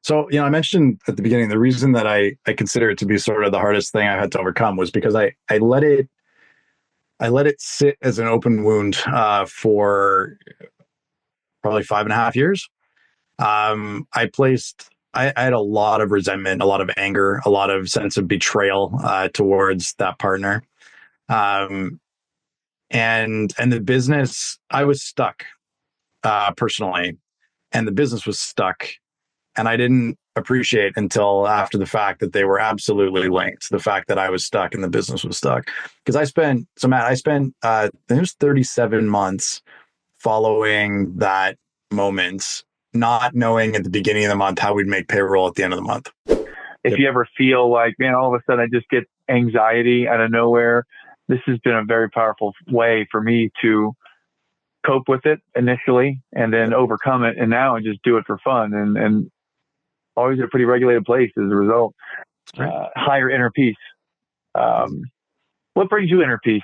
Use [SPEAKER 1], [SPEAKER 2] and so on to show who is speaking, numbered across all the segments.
[SPEAKER 1] So, I mentioned at the beginning, the reason that I consider it to be sort of the hardest thing I had to overcome was because I let it sit as an open wound for probably 5.5 years. I had a lot of resentment, a lot of anger, a lot of sense of betrayal towards that partner. Um, and the business, I was stuck personally, and the business was stuck, and I didn't appreciate until after the fact that they were absolutely linked. The fact that I was stuck and the business was stuck, because Matt, I spent I think it was 37 months following that moment, not knowing at the beginning of the month how we'd make payroll at the end of the month.
[SPEAKER 2] If
[SPEAKER 1] Yep.
[SPEAKER 2] you ever feel like, man, all of a sudden I just get anxiety out of nowhere, this has been a very powerful way for me to cope with it initially and then overcome it. And now I just do it for fun and always at a pretty regulated place as a result.
[SPEAKER 1] Right.
[SPEAKER 2] Higher inner peace. What brings you inner peace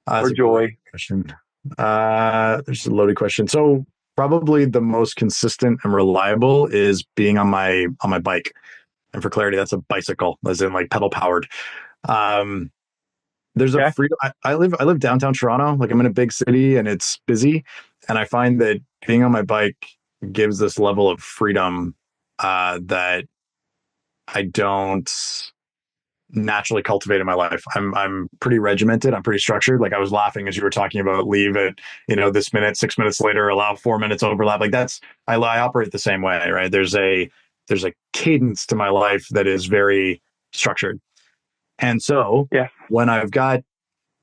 [SPEAKER 2] or joy?
[SPEAKER 1] Question. There's a loaded question. So probably the most consistent and reliable is being on my bike. And for clarity, that's a bicycle, as in like pedal powered. Um, there's a
[SPEAKER 2] Okay.
[SPEAKER 1] freedom. I live downtown Toronto. Like, I'm in a big city and it's busy, and I find that being on my bike gives this level of freedom that I don't naturally cultivate in my life. I'm pretty regimented. I'm pretty structured. Like, I was laughing as you were talking about leave at this minute, 6 minutes later, allow 4 minutes overlap. Like, I operate the same way, right? There's a cadence to my life that is very structured. And so
[SPEAKER 2] Yeah.
[SPEAKER 1] when I've got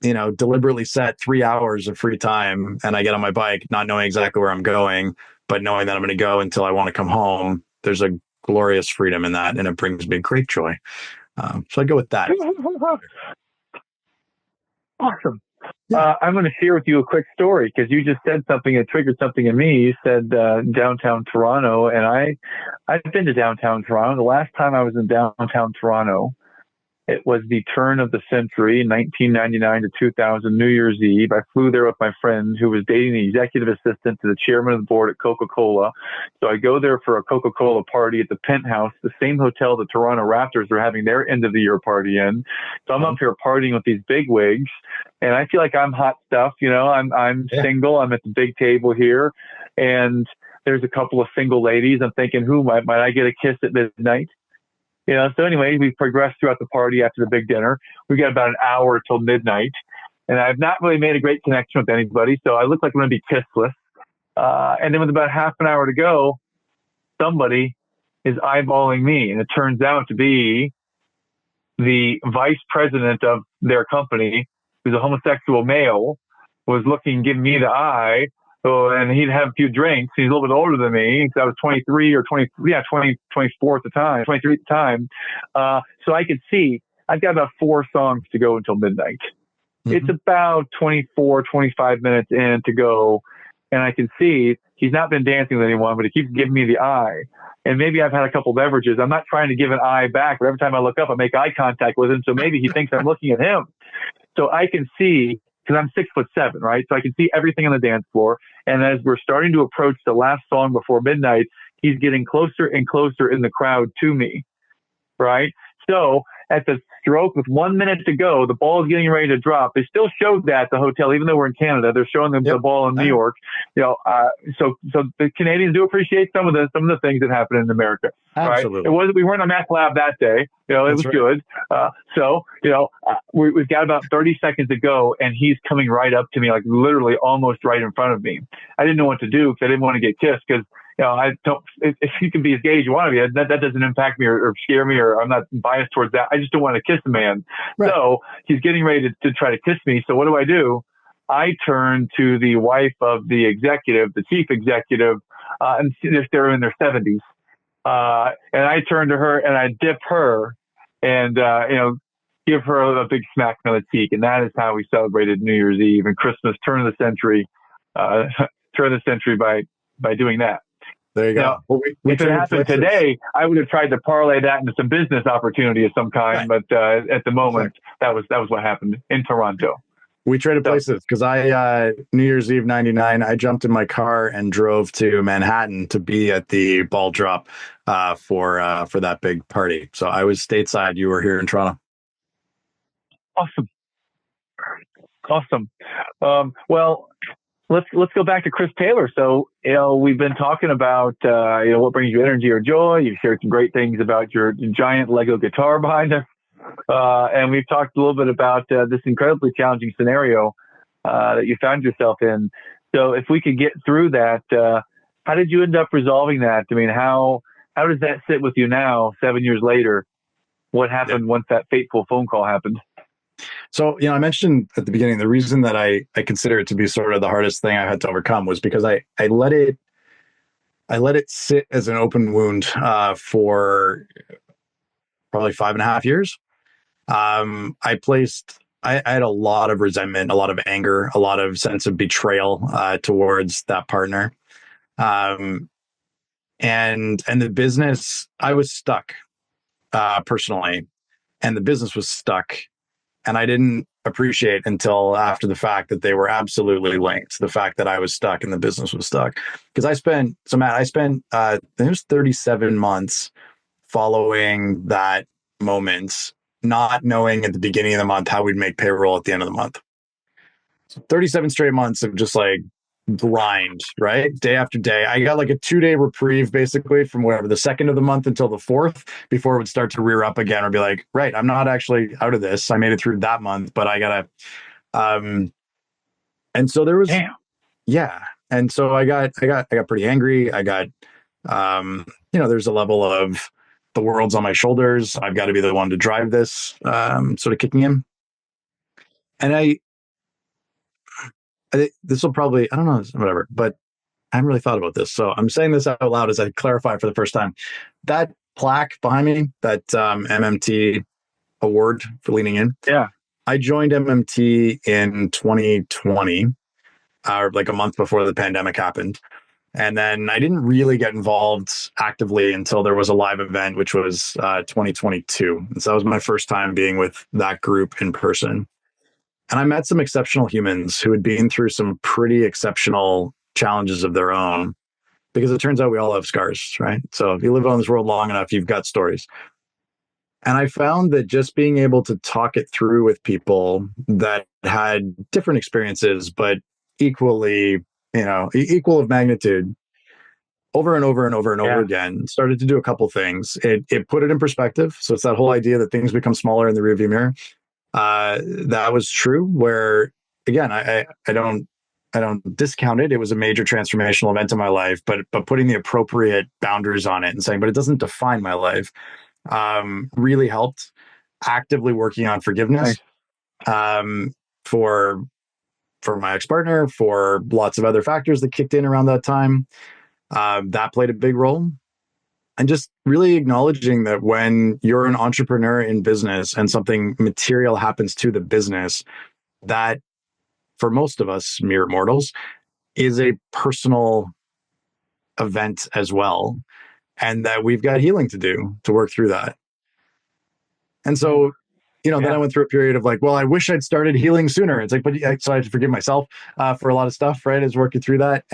[SPEAKER 1] deliberately set 3 hours of free time and I get on my bike, not knowing exactly where I'm going, but knowing that I'm going to go until I want to come home, there's a glorious freedom in that, and it brings me great joy. So I go with that.
[SPEAKER 2] Awesome.
[SPEAKER 1] Yeah.
[SPEAKER 2] I'm going to share with you a quick story because you just said something that triggered something in me. You said downtown Toronto, and I've been to downtown Toronto. The last time I was in downtown Toronto, it was the turn of the century, 1999 to 2000, New Year's Eve. I flew there with my friend who was dating the executive assistant to the chairman of the board at Coca-Cola. So I go there for a Coca-Cola party at the Penthouse, the same hotel the Toronto Raptors are having their end of the year party in. So I'm up here partying with these big wigs, and I feel like I'm hot stuff. I'm single. I'm at the big table here, and there's a couple of single ladies. I'm thinking, who might I get a kiss at midnight? So anyway, we progressed throughout the party after the big dinner. We got about an hour till midnight, and I've not really made a great connection with anybody, so I look like I'm going to be kissless. And then with about half an hour to go, somebody is eyeballing me, and it turns out to be the vice president of their company, who's a homosexual male, was giving me the eye. So, and he'd have a few drinks. He's a little bit older than me because I was 23 or 20, 24 at the time, 23 at the time. So I could see I've got about 4 songs to go until midnight. Mm-hmm. It's about 24, 25 minutes in to go. And I can see he's not been dancing with anyone, but he keeps giving me the eye. And maybe I've had a couple beverages. I'm not trying to give an eye back, but every time I look up, I make eye contact with him. So maybe he thinks I'm looking at him. So I can see, because I'm 6'7", right? So I can see everything on the dance floor. And as we're starting to approach the last song before midnight, he's getting closer and closer in the crowd to me, right? So at the stroke with 1 minute to go, the ball is getting ready to drop. They still showed that at the hotel, even though we're in Canada. They're showing them the ball in New York. So the Canadians do appreciate some of the things that happen in America.
[SPEAKER 1] Absolutely.
[SPEAKER 2] Right? We weren't on Math Lab that day. It was right. Good. We've got about 30 seconds to go, and he's coming right up to me, like literally almost right in front of me. I didn't know what to do because I didn't want to get kissed because. I don't. If you can be as gay as you want to be, that doesn't impact me or scare me, or I'm not biased towards that. I just don't want to kiss a man. Right. So he's getting ready to try to kiss me. So what do? I turn to the wife of the executive, the chief executive, and they're in their 70s. And I turn to her and I dip her, and give her a big smack on the cheek, and that is how we celebrated New Year's Eve and Christmas, turn of the century by doing that.
[SPEAKER 1] There you go.
[SPEAKER 2] Now, if it happened today, I would have tried to parlay that into some business opportunity of some kind. Right. But at the moment, that was what happened in Toronto.
[SPEAKER 1] We traded
[SPEAKER 2] So
[SPEAKER 1] places because New Year's Eve '99, I jumped in my car and drove to Manhattan to be at the ball drop for that big party. So I was stateside. You were here in Toronto.
[SPEAKER 2] awesome, awesome. Well, let's go back to Chris Taylor. So we've been talking about what brings you energy or joy. You've shared some great things about your giant Lego guitar behind us, and we've talked a little bit about this incredibly challenging scenario that you found yourself in. So if we could get through that, how did you end up resolving that? I mean, how does that sit with you now, 7 years later? What
[SPEAKER 1] Yeah.
[SPEAKER 2] happened once that fateful phone call happened?
[SPEAKER 1] So, I mentioned at the beginning, the reason that I consider it to be sort of the hardest thing I had to overcome was because I let it sit as an open wound for probably 5.5 years. I had a lot of resentment, a lot of anger, a lot of sense of betrayal towards that partner. Um, and the business, I was stuck personally, and the business was stuck. And I didn't appreciate until after the fact that they were absolutely linked. The fact that I was stuck and the business was stuck. Because Matt, I spent, it was 37 months following that moment, not knowing at the beginning of the month how we'd make payroll at the end of the month. So 37 straight months of just like grind, right? Day after day. I got like a 2-day reprieve basically from whatever the second of the month until the fourth before it would start to rear up again or be like, right, I'm not actually out of this. I made it through that month, but I gotta and so there was
[SPEAKER 2] Damn.
[SPEAKER 1] yeah. And so I got pretty angry. I got there's a level of the world's on my shoulders. I've got to be the one to drive this sort of kicking in. And this will probably, I don't know, whatever, but I haven't really thought about this. So I'm saying this out loud as I clarify for the first time. That plaque behind me, that MMT award for leaning in,
[SPEAKER 2] Yeah.
[SPEAKER 1] I joined MMT in 2020, like a month before the pandemic happened. And then I didn't really get involved actively until there was a live event, which was 2022. And so that was my first time being with that group in person. And I met some exceptional humans who had been through some pretty exceptional challenges of their own, because it turns out we all have scars, right? So if you live on this world long enough, you've got stories. And I found that just being able to talk it through with people that had different experiences, but equally, equal of magnitude, over and over and over and over
[SPEAKER 2] Yeah.
[SPEAKER 1] again, started to do a couple things. It put it in perspective. So it's that whole idea that things become smaller in the rearview mirror. That was true. Where again, I don't discount it. It was a major transformational event in my life, but putting the appropriate boundaries on it and saying, but it doesn't define my life, really helped. Actively working on
[SPEAKER 2] Nice.
[SPEAKER 1] forgiveness for my ex partner, for lots of other factors that kicked in around that time. That played a big role. And just really acknowledging that when you're an entrepreneur in business and something material happens to the business, that for most of us mere mortals is a personal event as well. And that we've got healing to do to work through that. And so, then I went through a period of like, well, I wish I'd started healing sooner. It's like, but so I had to forgive myself for a lot of stuff, right? As working through that.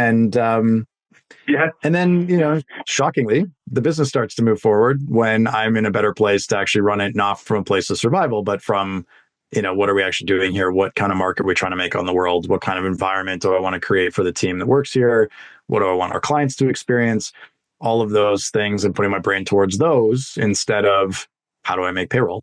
[SPEAKER 2] Yeah.
[SPEAKER 1] And then, shockingly, the business starts to move forward when I'm in a better place to actually run it, not from a place of survival, but from, what are we actually doing here? What kind of market are we trying to make on the world? What kind of environment do I want to create for the team that works here? What do I want our clients to experience? All of those things, and putting my brain towards those instead of how do I make payroll?